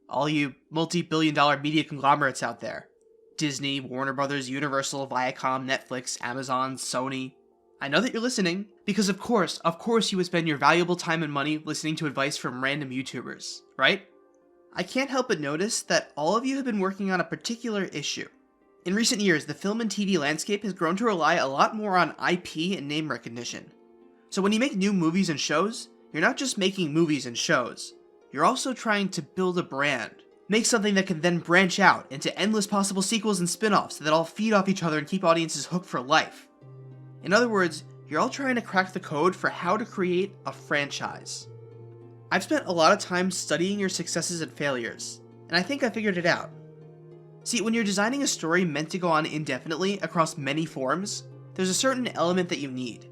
all you multi-billion-dollar media conglomerates out there. Disney, Warner Brothers, Universal, Viacom, Netflix, Amazon, Sony. I know that you're listening, because of course you would spend your valuable time and money listening to advice from random YouTubers, right? I can't help but notice that all of you have been working on a particular issue. In recent years, the film and TV landscape has grown to rely a lot more on IP and name recognition. So when you make new movies and shows, you're not just making movies and shows. You're also trying to build a brand. Make something that can then branch out into endless possible sequels and spin-offs that all feed off each other and keep audiences hooked for life. In other words, you're all trying to crack the code for how to create a franchise. I've spent a lot of time studying your successes and failures, and I think I figured it out. See, when you're designing a story meant to go on indefinitely across many forms, there's a certain element that you need.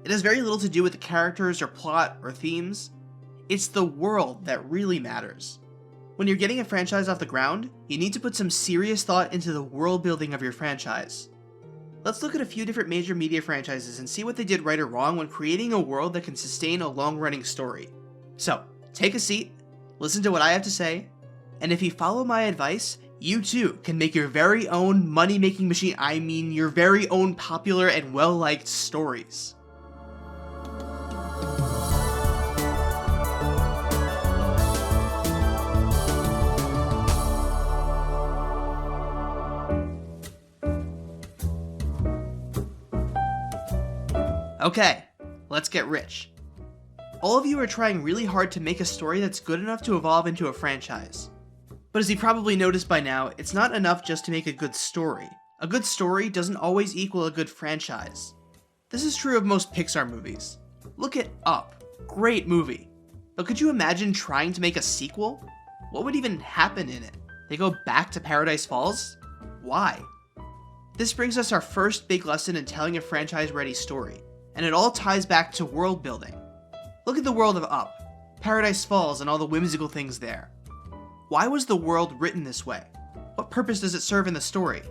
It has very little to do with the characters or plot or themes. It's the world that really matters. When you're getting a franchise off the ground, you need to put some serious thought into the world building of your franchise. Let's look at a few different major media franchises and see what they did right or wrong when creating a world that can sustain a long-running story. So, take a seat, listen to what I have to say, and if you follow my advice, you too can make your very own money-making machine, your very own popular and well-liked stories. Okay, let's get rich. All of you are trying really hard to make a story that's good enough to evolve into a franchise. But as you probably noticed by now, it's not enough just to make a good story. A good story doesn't always equal a good franchise. This is true of most Pixar movies. Look at Up. Great movie. But could you imagine trying to make a sequel? What would even happen in it? They go back to Paradise Falls? Why? This brings us our first big lesson in telling a franchise-ready story. And it all ties back to world building. Look at the world of Up, Paradise Falls and all the whimsical things there. Why was the world written this way? What purpose does it serve in the story?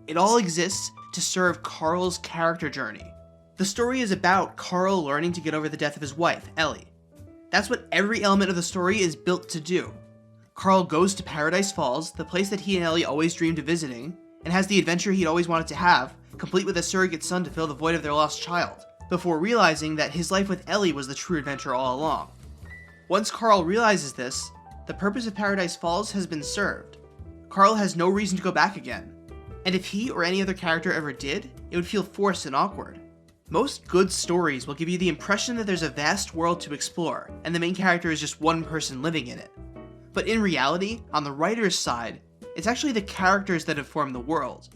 It all exists to serve Carl's character journey. The story is about Carl learning to get over the death of his wife, Ellie. That's what every element of the story is built to do. Carl goes to Paradise Falls, the place that he and Ellie always dreamed of visiting, and has the adventure he'd always wanted to have, complete with a surrogate son to fill the void of their lost child, before realizing that his life with Ellie was the true adventure all along. Once Carl realizes this, the purpose of Paradise Falls has been served. Carl has no reason to go back again, and if he or any other character ever did, it would feel forced and awkward. Most good stories will give you the impression that there's a vast world to explore, and the main character is just one person living in it. But in reality, on the writer's side, it's actually the characters that have formed the world.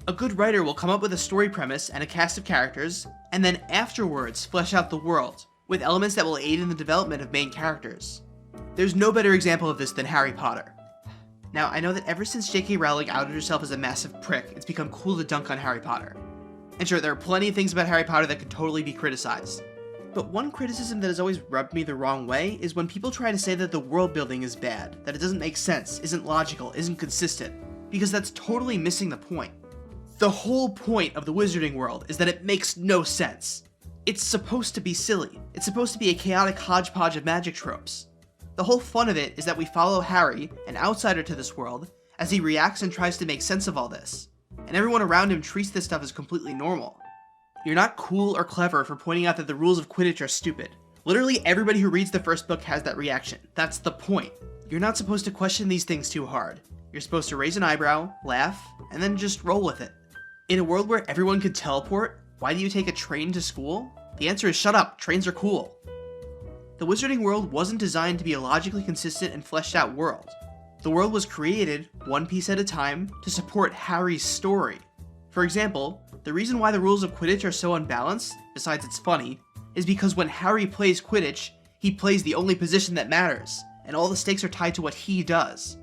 A good writer will come up with a story premise and a cast of characters, and then afterwards flesh out the world, with elements that will aid in the development of main characters. There's no better example of this than Harry Potter. Now, I know that ever since J.K. Rowling outed herself as a massive prick, it's become cool to dunk on Harry Potter. And sure, there are plenty of things about Harry Potter that could totally be criticized. But one criticism that has always rubbed me the wrong way is when people try to say that the world building is bad, that it doesn't make sense, isn't logical, isn't consistent, because that's totally missing the point. The whole point of the Wizarding World is that it makes no sense. It's supposed to be silly. It's supposed to be a chaotic hodgepodge of magic tropes. The whole fun of it is that we follow Harry, an outsider to this world, as he reacts and tries to make sense of all this. And everyone around him treats this stuff as completely normal. You're not cool or clever for pointing out that the rules of Quidditch are stupid. Literally everybody who reads the first book has that reaction. That's the point. You're not supposed to question these things too hard. You're supposed to raise an eyebrow, laugh, and then just roll with it. In a world where everyone could teleport, why do you take a train to school? The answer is shut up, trains are cool. The Wizarding World wasn't designed to be a logically consistent and fleshed out world. The world was created, one piece at a time, to support Harry's story. For example, the reason why the rules of Quidditch are so unbalanced, besides it's funny, is because when Harry plays Quidditch, he plays the only position that matters, and all the stakes are tied to what he does.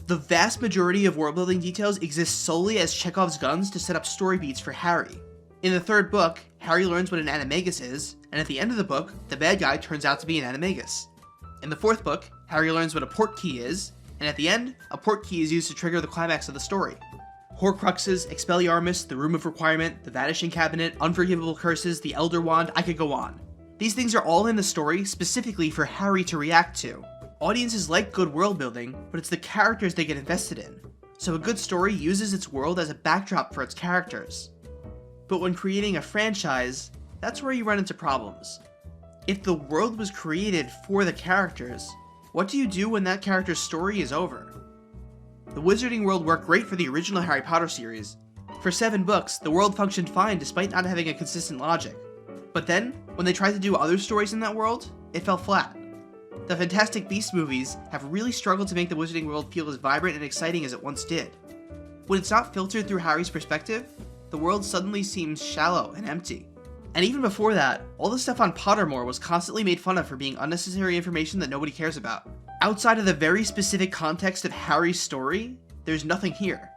The vast majority of world-building details exist solely as Chekhov's guns to set up story beats for Harry. In the third book, Harry learns what an animagus is, and at the end of the book, the bad guy turns out to be an animagus. In the fourth book, Harry learns what a portkey is, and at the end, a portkey is used to trigger the climax of the story. Horcruxes, Expelliarmus, the Room of Requirement, the Vanishing Cabinet, Unforgivable Curses, the Elder Wand, I could go on. These things are all in the story specifically for Harry to react to. Audiences like good world building, but it's the characters they get invested in. So a good story uses its world as a backdrop for its characters. But when creating a franchise, that's where you run into problems. If the world was created for the characters, what do you do when that character's story is over? The Wizarding world worked great for the original Harry Potter series. For 7 books, the world functioned fine despite not having a consistent logic. But then, when they tried to do other stories in that world, it fell flat. The Fantastic Beasts movies have really struggled to make the Wizarding world feel as vibrant and exciting as it once did. When it's not filtered through Harry's perspective, the world suddenly seems shallow and empty. And even before that, all the stuff on Pottermore was constantly made fun of for being unnecessary information that nobody cares about. Outside of the very specific context of Harry's story, there's nothing here.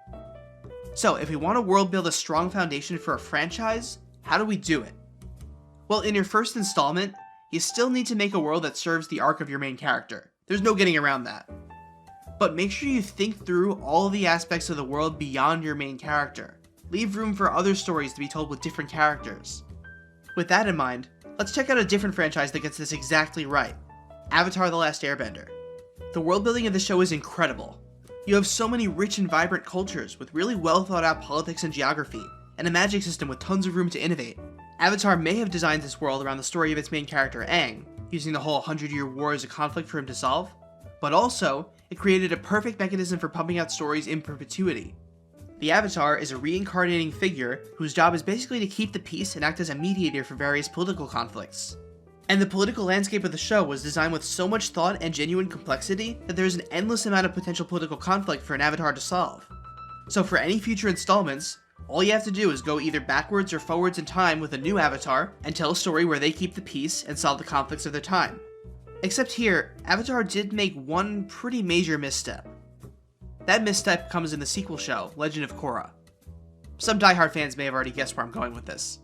So if we want to world build a strong foundation for a franchise, how do we do it? Well, in your first installment, you still need to make a world that serves the arc of your main character. There's no getting around that. But make sure you think through all the aspects of the world beyond your main character. Leave room for other stories to be told with different characters. With that in mind, let's check out a different franchise that gets this exactly right. Avatar: The Last Airbender. The world building of the show is incredible. You have so many rich and vibrant cultures with really well thought out politics and geography, and a magic system with tons of room to innovate. Avatar may have designed this world around the story of its main character Aang, using the whole 100-year war as a conflict for him to solve, but also, it created a perfect mechanism for pumping out stories in perpetuity. The Avatar is a reincarnating figure whose job is basically to keep the peace and act as a mediator for various political conflicts. And the political landscape of the show was designed with so much thought and genuine complexity that there's an endless amount of potential political conflict for an Avatar to solve. So for any future installments, all you have to do is go either backwards or forwards in time with a new Avatar and tell a story where they keep the peace and solve the conflicts of their time. Except here, Avatar did make one pretty major misstep. That misstep comes in the sequel show, Legend of Korra. Some diehard fans may have already guessed where I'm going with this.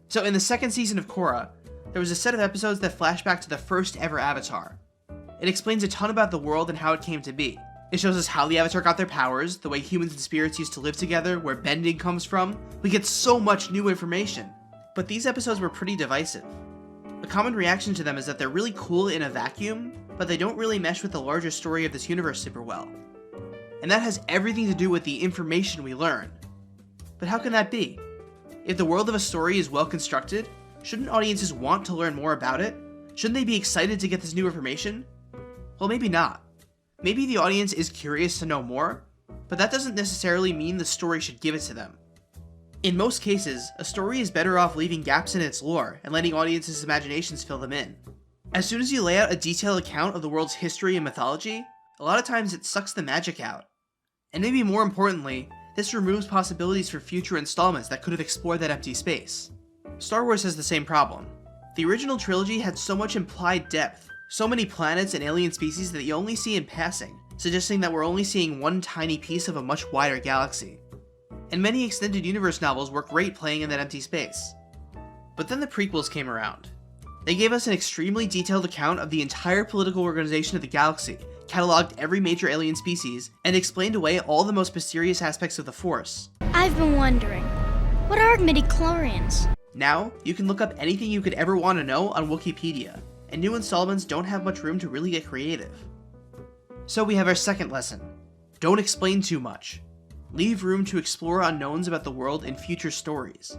So in the second season of Korra, there was a set of episodes that flash back to the first ever Avatar. It explains a ton about the world and how it came to be. It shows us how the Avatar got their powers, the way humans and spirits used to live together, where bending comes from. We get so much new information. But these episodes were pretty divisive. A common reaction to them is that they're really cool in a vacuum, but they don't really mesh with the larger story of this universe super well. And that has everything to do with the information we learn. But how can that be? If the world of a story is well constructed, shouldn't audiences want to learn more about it? Shouldn't they be excited to get this new information? Well, maybe not. Maybe the audience is curious to know more, but that doesn't necessarily mean the story should give it to them. In most cases, a story is better off leaving gaps in its lore and letting audiences' imaginations fill them in. As soon as you lay out a detailed account of the world's history and mythology, a lot of times it sucks the magic out. And maybe more importantly, this removes possibilities for future installments that could have explored that empty space. Star Wars has the same problem. The original trilogy had so much implied depth, so many planets and alien species that you only see in passing, suggesting that we're only seeing one tiny piece of a much wider galaxy. And many extended universe novels work great playing in that empty space. But then the prequels came around. They gave us an extremely detailed account of the entire political organization of the galaxy, cataloged every major alien species, and explained away all the most mysterious aspects of the Force. I've been wondering, what are midichlorians? Now, you can look up anything you could ever want to know on Wikipedia, and new installments don't have much room to really get creative. So we have our second lesson. Don't explain too much. Leave room to explore unknowns about the world in future stories.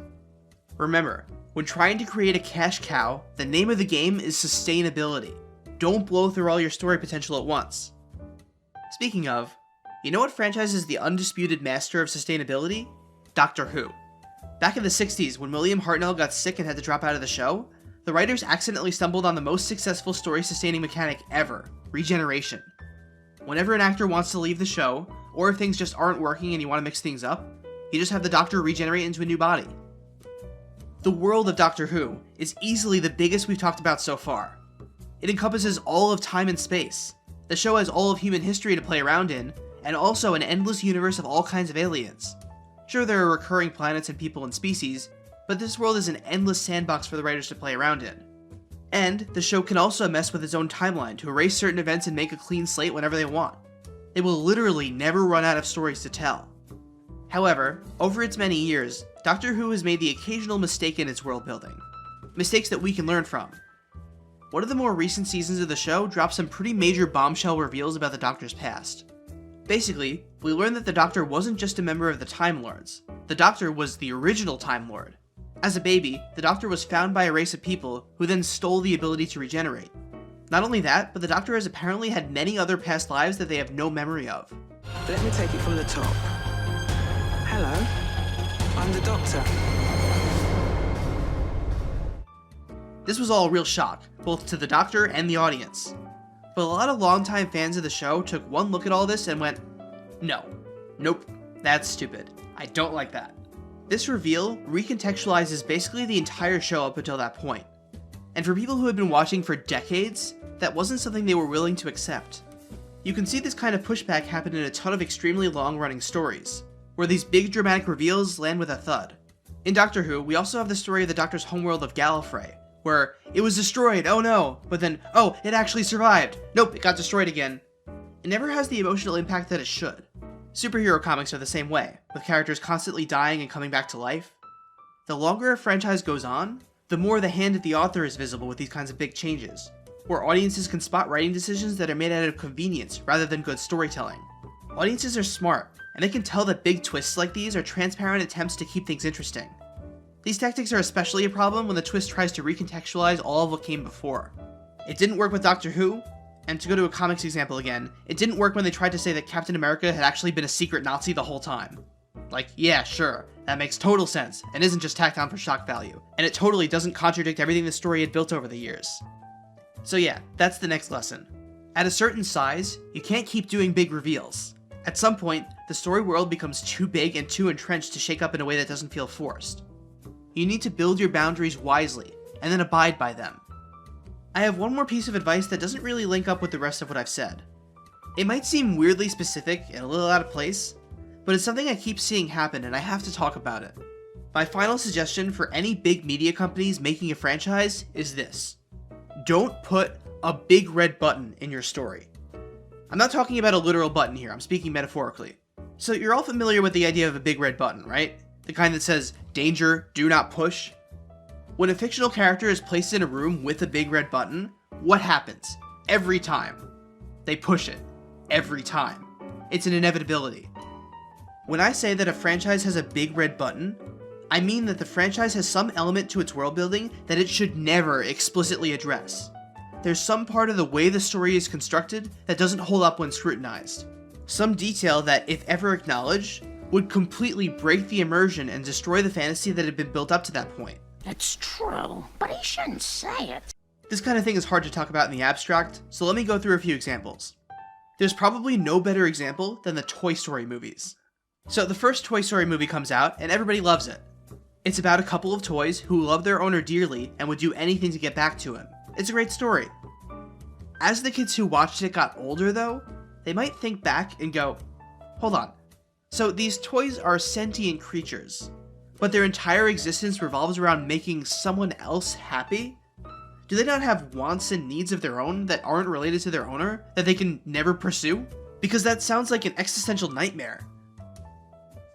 Remember, when trying to create a cash cow, the name of the game is sustainability. Don't blow through all your story potential at once. Speaking of, you know what franchise is the undisputed master of sustainability? Doctor Who. Back in the 60s, when William Hartnell got sick and had to drop out of the show, the writers accidentally stumbled on the most successful story-sustaining mechanic ever, regeneration. Whenever an actor wants to leave the show, or if things just aren't working and you want to mix things up, you just have the Doctor regenerate into a new body. The world of Doctor Who is easily the biggest we've talked about so far. It encompasses all of time and space. The show has all of human history to play around in, and also an endless universe of all kinds of aliens. Sure, there are recurring planets and people and species, but this world is an endless sandbox for the writers to play around in. And the show can also mess with its own timeline to erase certain events and make a clean slate whenever they want. They will literally never run out of stories to tell. However, over its many years, Doctor Who has made the occasional mistake in its world building. Mistakes that we can learn from. one of the more recent seasons of the show dropped some pretty major bombshell reveals about the Doctor's past. Basically, we learned that the Doctor wasn't just a member of the Time Lords. The Doctor was the original Time Lord. As a baby, the Doctor was found by a race of people who then stole the ability to regenerate. Not only that, but the Doctor has apparently had many other past lives that they have no memory of. Let me take it from the top. Hello, I'm the Doctor. This was all a real shock, both to the Doctor and the audience. But a lot of longtime fans of the show took one look at all this and went, no, nope, that's stupid. I don't like that. This reveal recontextualizes basically the entire show up until that point. And for people who had been watching for decades, that wasn't something they were willing to accept. You can see this kind of pushback happen in a ton of extremely long-running stories, where these big dramatic reveals land with a thud. In Doctor Who, we also have the story of the Doctor's homeworld of Gallifrey, where it was destroyed, oh no, but then, oh, it actually survived. Nope, it got destroyed again. It never has the emotional impact that it should. Superhero comics are the same way, with characters constantly dying and coming back to life. The longer a franchise goes on, the more the hand of the author is visible with these kinds of big changes, where audiences can spot writing decisions that are made out of convenience rather than good storytelling. Audiences are smart, and they can tell that big twists like these are transparent attempts to keep things interesting. These tactics are especially a problem when the twist tries to recontextualize all of what came before. It didn't work with Doctor Who, and to go to a comics example again, it didn't work when they tried to say that Captain America had actually been a secret Nazi the whole time. Like, yeah, sure, that makes total sense, and isn't just tacked on for shock value, and it totally doesn't contradict everything the story had built over the years. So yeah, that's the next lesson. At a certain size, you can't keep doing big reveals. At some point, the story world becomes too big and too entrenched to shake up in a way that doesn't feel forced. You need to build your boundaries wisely, and then abide by them. I have one more piece of advice that doesn't really link up with the rest of what I've said. It might seem weirdly specific and a little out of place, but it's something I keep seeing happen and I have to talk about it. My final suggestion for any big media companies making a franchise is this. Don't put a big red button in your story. I'm not talking about a literal button here, I'm speaking metaphorically. So you're all familiar with the idea of a big red button, right? The kind that says, danger, do not push. When a fictional character is placed in a room with a big red button, what happens? Every time. They push it. Every time. It's an inevitability. When I say that a franchise has a big red button, I mean that the franchise has some element to its world building that it should never explicitly address. There's some part of the way the story is constructed that doesn't hold up when scrutinized. Some detail that, if ever acknowledged, would completely break the immersion and destroy the fantasy that had been built up to that point. It's true, but he shouldn't say it. This kind of thing is hard to talk about in the abstract, so let me go through a few examples. There's probably no better example than the Toy Story movies. So the first Toy Story movie comes out, and everybody loves it. It's about a couple of toys who love their owner dearly and would do anything to get back to him. It's a great story. As the kids who watched it got older though, they might think back and go, hold on. So these toys are sentient creatures, but their entire existence revolves around making someone else happy? Do they not have wants and needs of their own that aren't related to their owner, that they can never pursue? Because that sounds like an existential nightmare.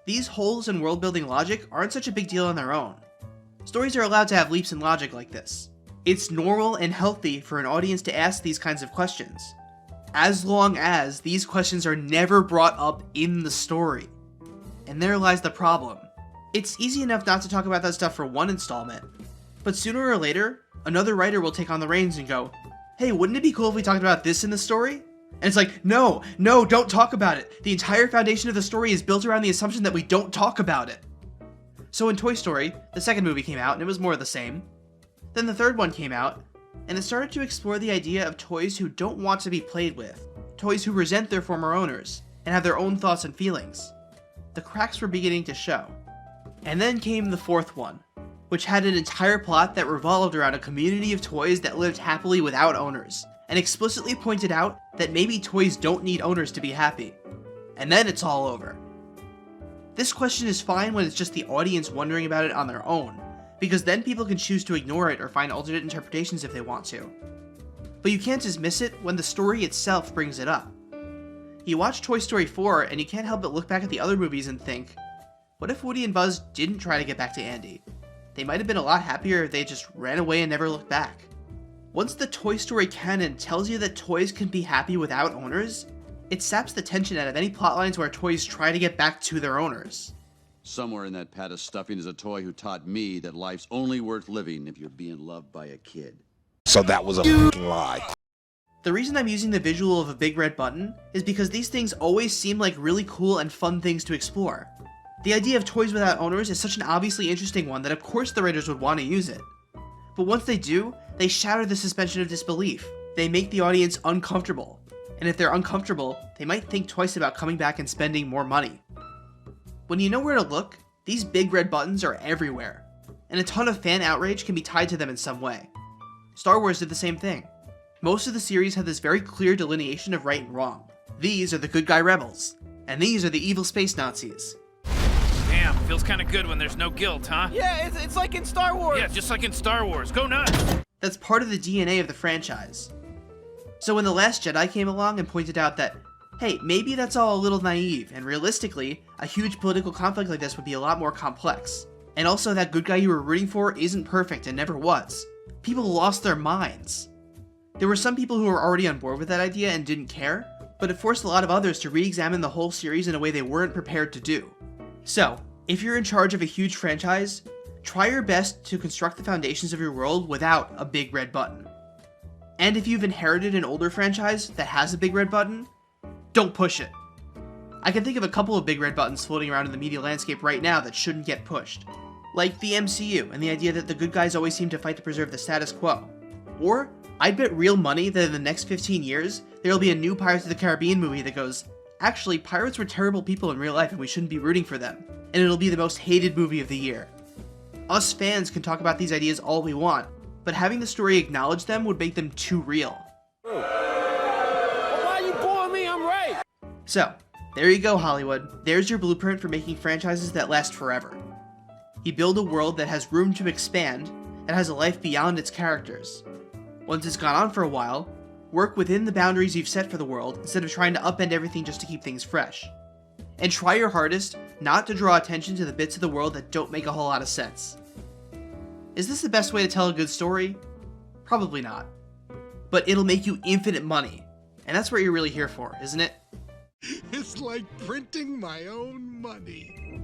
These holes in world-building logic aren't such a big deal on their own. Stories are allowed to have leaps in logic like this. It's normal and healthy for an audience to ask these kinds of questions, as long as these questions are never brought up in the story. And there lies the problem. It's easy enough not to talk about that stuff for one installment, but sooner or later, another writer will take on the reins and go, hey, wouldn't it be cool if we talked about this in the story? And it's like, no, don't talk about it. The entire foundation of the story is built around the assumption that we don't talk about it. So in Toy Story, the second movie came out and it was more of the same. Then the third one came out, and it started to explore the idea of toys who don't want to be played with, toys who resent their former owners, and have their own thoughts and feelings. The cracks were beginning to show. And then came the fourth one, which had an entire plot that revolved around a community of toys that lived happily without owners, and explicitly pointed out that maybe toys don't need owners to be happy. And then it's all over. This question is fine when it's just the audience wondering about it on their own, because then people can choose to ignore it or find alternate interpretations if they want to. But you can't dismiss it when the story itself brings it up. You watch Toy Story 4 and you can't help but look back at the other movies and think, what if Woody and Buzz didn't try to get back to Andy? They might have been a lot happier if they just ran away and never looked back. Once the Toy Story canon tells you that toys can be happy without owners, it saps the tension out of any plotlines where toys try to get back to their owners. Somewhere in that pat of stuffing is a toy who taught me that life's only worth living if you're being loved by a kid. So that was a f***ing lie. The reason I'm using the visual of a big red button is because these things always seem like really cool and fun things to explore. The idea of toys without owners is such an obviously interesting one that of course the writers would want to use it. But once they do, they shatter the suspension of disbelief. They make the audience uncomfortable. And if they're uncomfortable, they might think twice about coming back and spending more money. When you know where to look, these big red buttons are everywhere, and a ton of fan outrage can be tied to them in some way. Star Wars did the same thing. Most of the series have this very clear delineation of right and wrong. These are the good guy rebels, and these are the evil space Nazis. Damn, feels kind of good when there's no guilt, huh? Yeah, it's like in Star Wars. Yeah, just like in Star Wars. Go nuts! That's part of the DNA of the franchise. So when The Last Jedi came along and pointed out that, hey, maybe that's all a little naive, and realistically, a huge political conflict like this would be a lot more complex. And also that good guy you were rooting for isn't perfect and never was. People lost their minds. There were some people who were already on board with that idea and didn't care, but it forced a lot of others to re-examine the whole series in a way they weren't prepared to do. So, if you're in charge of a huge franchise, try your best to construct the foundations of your world without a big red button. And if you've inherited an older franchise that has a big red button, don't push it. I can think of a couple of big red buttons floating around in the media landscape right now that shouldn't get pushed. Like the MCU and the idea that the good guys always seem to fight to preserve the status quo. Or, I'd bet real money that in the next 15 years, there'll be a new Pirates of the Caribbean movie that goes, actually, pirates were terrible people in real life and we shouldn't be rooting for them. And it'll be the most hated movie of the year. Us fans can talk about these ideas all we want, but having the story acknowledge them would make them too real. Why you booing me? I'm right. So, there you go, Hollywood. There's your blueprint for making franchises that last forever. You build a world that has room to expand, and has a life beyond its characters. Once it's gone on for a while, work within the boundaries you've set for the world instead of trying to upend everything just to keep things fresh. And try your hardest not to draw attention to the bits of the world that don't make a whole lot of sense. Is this the best way to tell a good story? Probably not. But it'll make you infinite money, and that's what you're really here for, isn't it? It's like printing my own money.